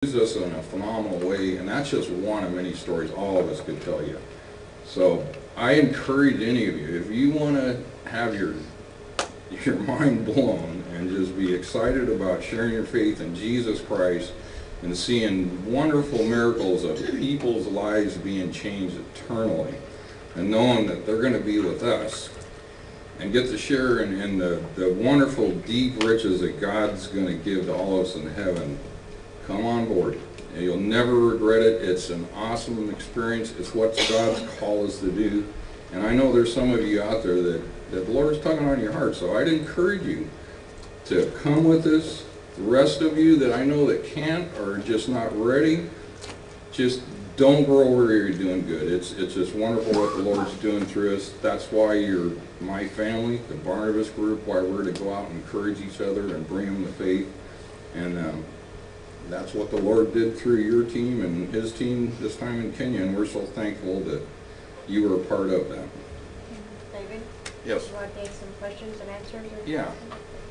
used us in a phenomenal way, and that's just one of many stories all of us could tell you. So I encourage any of you, if you want to have your mind blown and just be excited about sharing your faith in Jesus Christ and seeing wonderful miracles of people's lives being changed eternally and knowing that they're going to be with us and get to share in the wonderful deep riches that God's going to give to all of us in heaven, come on board. And you'll never regret it. It's an awesome experience. It's what God's called us to do. And I know there's some of you out there that the Lord's tugging on your heart. So I'd encourage you to come with us. The rest of you that I know that can't or are just not ready, just don't grow over here. You're doing good. It's just wonderful what the Lord's doing through us. That's why you're my family, the Barnabas group, why we're to go out and encourage each other and bring them to faith. And that's what the Lord did through your team and his team this time in Kenya, and we're so thankful that you were a part of that. David? Yes. You want to take some questions and answers? Yeah.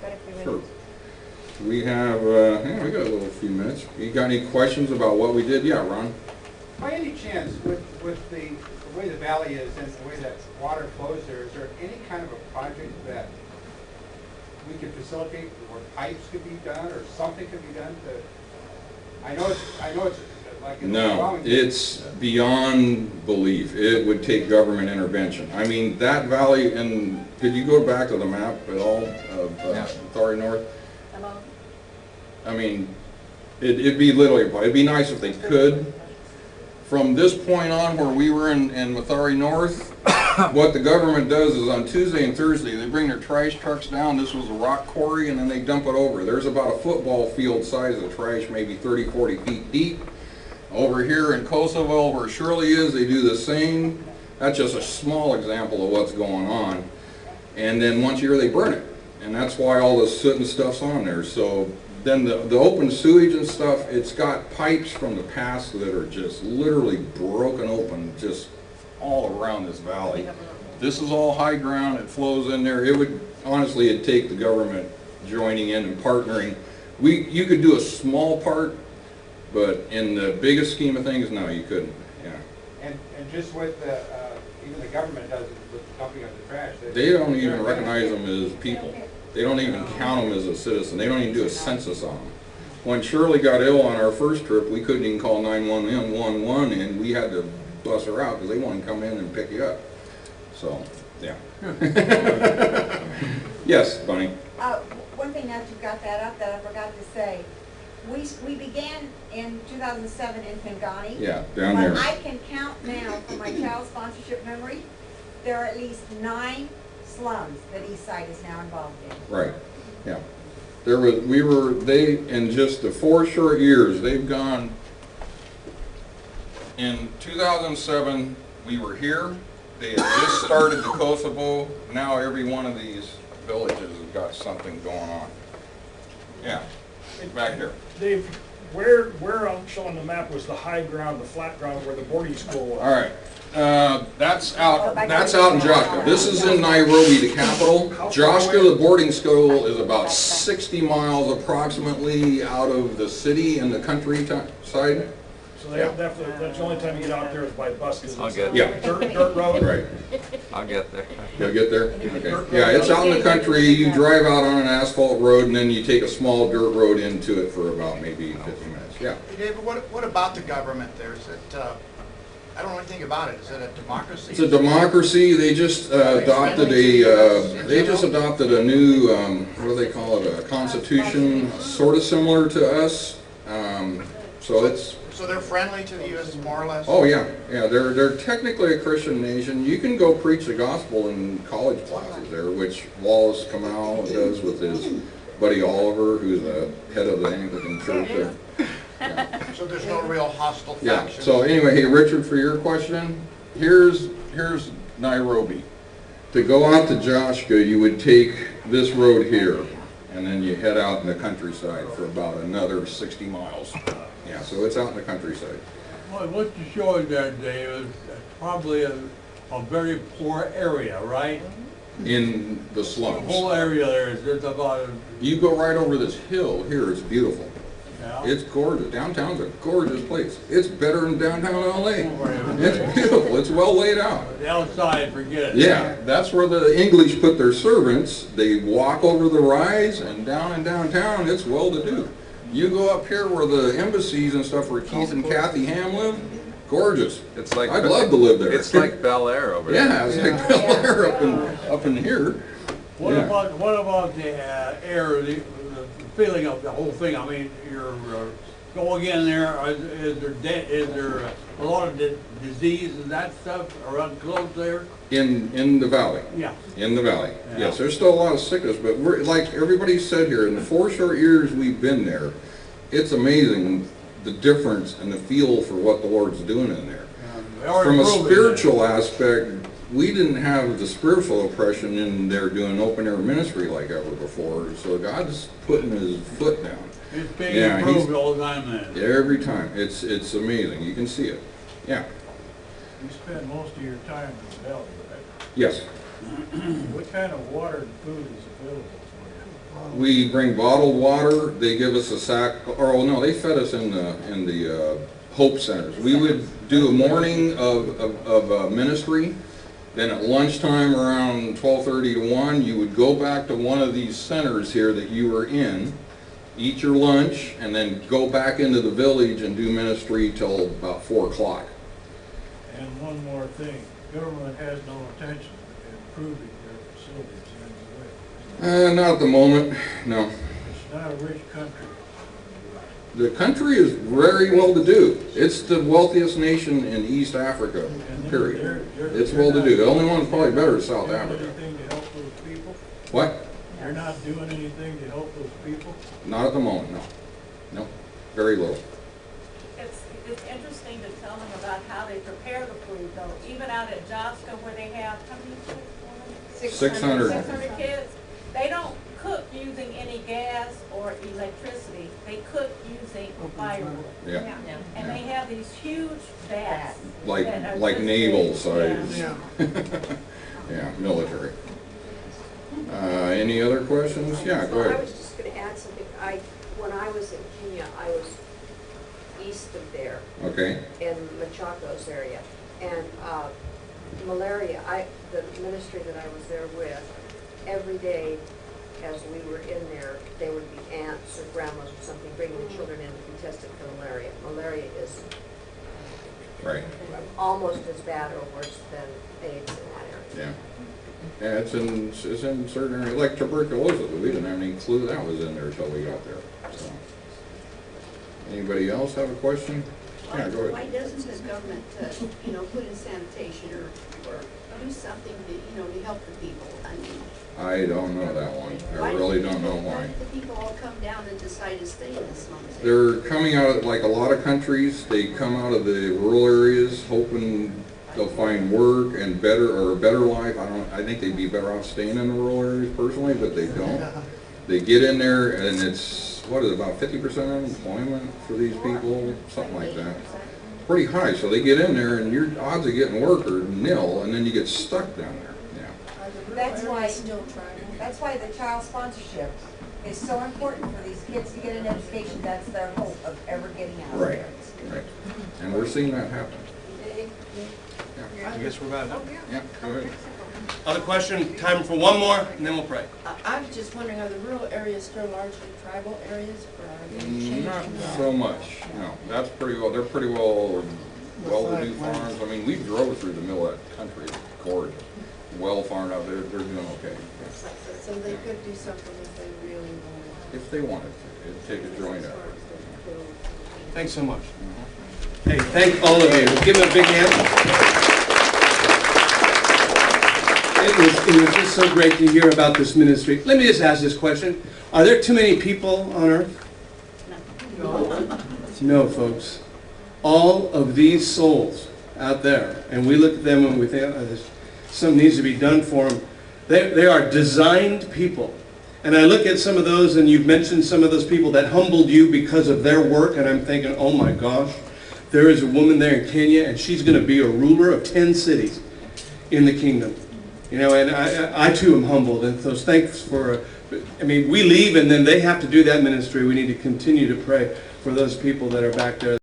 Got a few minutes. Sure. We have, yeah, we got a little few minutes. You got any questions about what we did? Yeah, Ron? By any chance, with the way the valley is and the way that water flows there, is there any kind of a project that we could facilitate where pipes could be done or something could be done to? I know it's like No, it's beyond belief. It would take government intervention. I mean, that valley, and could you go back to the map at all of Authority North? Hello? I mean, it'd be literally, it'd be nice if they could. From this point on where we were in Mathari North, what the government does is on Tuesday and Thursday, they bring their trash trucks down. This was a rock quarry, and then they dump it over. There's about a football field size of trash, maybe 30, 40 feet deep. Over here in Kosovo, where Shirley is, they do the same. That's just a small example of what's going on. And then once a year, they burn it. And that's why all the soot and stuff's on there. So then the open sewage and stuff, it's got pipes from the past that are just literally broken open just all around this valley. This is all high ground. It flows in there. It would, honestly, it'd take the government joining in and partnering. You could do a small part, but in the biggest scheme of things, no, you couldn't. Yeah. And just with even the government does it with the dumping of the trash. They don't even recognize them as people. They don't even count them as a citizen. They don't even do a census on them. When Shirley got ill on our first trip, we couldn't even call 911 and we had to bus her out because they wanted to come in and pick you up. So, yeah. Yes, Bunny. One thing that you got that up that I forgot to say. We began in 2007 in Pangani. Yeah, down there. But I can count now from my child sponsorship memory, there are at least 9 slums that Eastside is now involved in. Right, yeah. In just the 4 short years, they've gone, in 2007, we were here, they had just started the Kosovo, now every one of these villages has got something going on. Yeah, back here. Dave, where I'm showing the map was the high ground, the flat ground where the boarding school was. All right. That's out in Joshua. This is in Nairobi, the capital. Joshua, the boarding school, is about 60 miles approximately out of the city and the countryside. So that's the only time you get out there is by bus. I'll get there. Dirt road. Right. I'll get there. You'll get there? Okay. Yeah, it's out in the country. You drive out on an asphalt road and then you take a small dirt road into it for about maybe 50 minutes. Yeah. Hey David, what about the government there? Is it, I don't know anything about it. Is it a democracy? It's a democracy. They just adopted a new, what do they call it, a constitution, sort of similar to us. So they're friendly to the U.S. more or less? Oh yeah, yeah. They're technically a Christian nation. You can go preach the gospel in college classes there, which Wallace Kamal does with his buddy Oliver, who's the head of the Anglican Church there. Yeah. So there's no real hostile Yeah. faction? So anyway, hey Richard, for your question, here's Nairobi. To go out to Joshua, you would take this road here, and then you head out in the countryside for about another 60 miles. Yeah, so it's out in the countryside. Well, what you're showing there, Dave, is probably a very poor area, right? In the The slums. whole area there is just about You go right over this hill here, it's beautiful. Yeah. It's gorgeous. Downtown's a gorgeous place. It's better than downtown LA. It's beautiful. It's well laid out. The outside, forget it. Yeah, that's where the English put their servants. They walk over the rise, and down in downtown, it's well to do. You go up here where the embassies and stuff, where Keith and Kathy Ham live, gorgeous. It's like I'd love to live there. It's like Bel Air over there. Yeah, it's like Bel Air up in here. What Yeah. about the air, the feeling of the whole thing? I mean, you're going in there, is there a lot of disease and that stuff around close there? In the valley. Yeah. In the valley. Yeah. Yes, there's still a lot of sickness, but we're, like everybody said here, in the 4 short years we've been there, it's amazing the difference and the feel for what the Lord's doing in there. From a spiritual aspect, we didn't have the spiritual oppression in there doing open air ministry like ever before, so God's putting his foot down. It's being Yeah, improved all the time then. Every time. It's amazing. You can see it. Yeah. You spend most of your time in the valley, right? Yes. What kind of water and food is available for you? We bring bottled water. They give us a sack, or oh no, they fed us in the Hope Centers. We would do a morning of ministry. Then at lunchtime around 12:30 to 1, you would go back to one of these centers here that you were in, eat your lunch, and then go back into the village and do ministry till about 4 o'clock. And one more thing, government has no intention of improving their facilities in any way. Not at the moment, no. It's not a rich country. The country is very well to do. It's the wealthiest nation in East Africa, And period. they're It's well to do. The only one probably better is South doing Africa. anything to help those people? What? They're not doing anything to help those people? Not at the moment, no. No, very little. It's interesting to tell them about how they prepare the food though. Even out at Josco where they have, how many kids? 600. 600 kids. They don't cook using any gas or electricity. They cook using firewood. Yeah, And they have these huge vats. like that are like just naval big. size. Yeah. Yeah, military. Any other questions? Yeah, go Well, I ahead. was just gonna add something. When I was in Kenya, I was east of there, Okay, in Machakos area. And malaria, the ministry that I was there with, every day as we were in there, there would be aunts or grandmas or something bringing the children in to be tested for malaria. Malaria is right, almost as bad or worse than AIDS in that area. yeah. Yeah, it's in certain areas, like tuberculosis. We didn't have any clue that was in there until we got there, so. Anybody else have a question? Yeah, go Why ahead. doesn't the government, put in sanitation or do something to, to help the people? I mean, I don't know that one. I really don't know why why. did the people all come down and decide to stay in the slums? They're coming out, like a lot of countries, they come out of the rural areas hoping they'll find work and a better life. I think they'd be better off staying in the rural areas personally, but they don't. They get in there and it's, what is it, about 50% unemployment for these people, something like that. Pretty high, so they get in there and your odds of getting work are nil, and then you get stuck down there, yeah. That's why the child sponsorship is so important for these kids to get an education. That's their hope of ever getting out of Right, there. right. And we're seeing that happen. I guess we're about done. Yeah, go ahead. Other question, time for one more, and then we'll pray. I was just wondering, are the rural areas still largely tribal areas, or are they changing? Not so much, no. That's pretty well, they're pretty well-to-do farms. I mean, we drove through the middle of that country, it's gorgeous. Well farmed out there, they're doing okay. So they could do something if they really wanted. If they wanted to, it'd take a joint effort. Thanks so much. Hey, thank all of you. Give them a big hand. It was just so great to hear about this ministry. Let me just ask this question. Are there too many people on earth? No, folks. All of these souls out there, and we look at them and we think, something needs to be done for them. They are designed people. And I look at some of those, and you've mentioned some of those people that humbled you because of their work, and I'm thinking, oh my gosh, there is a woman there in Kenya, and she's going to be a ruler of 10 cities in the kingdom. And I too am humbled, and so thanks for, we leave, and then they have to do that ministry. We need to continue to pray. for those people that are back there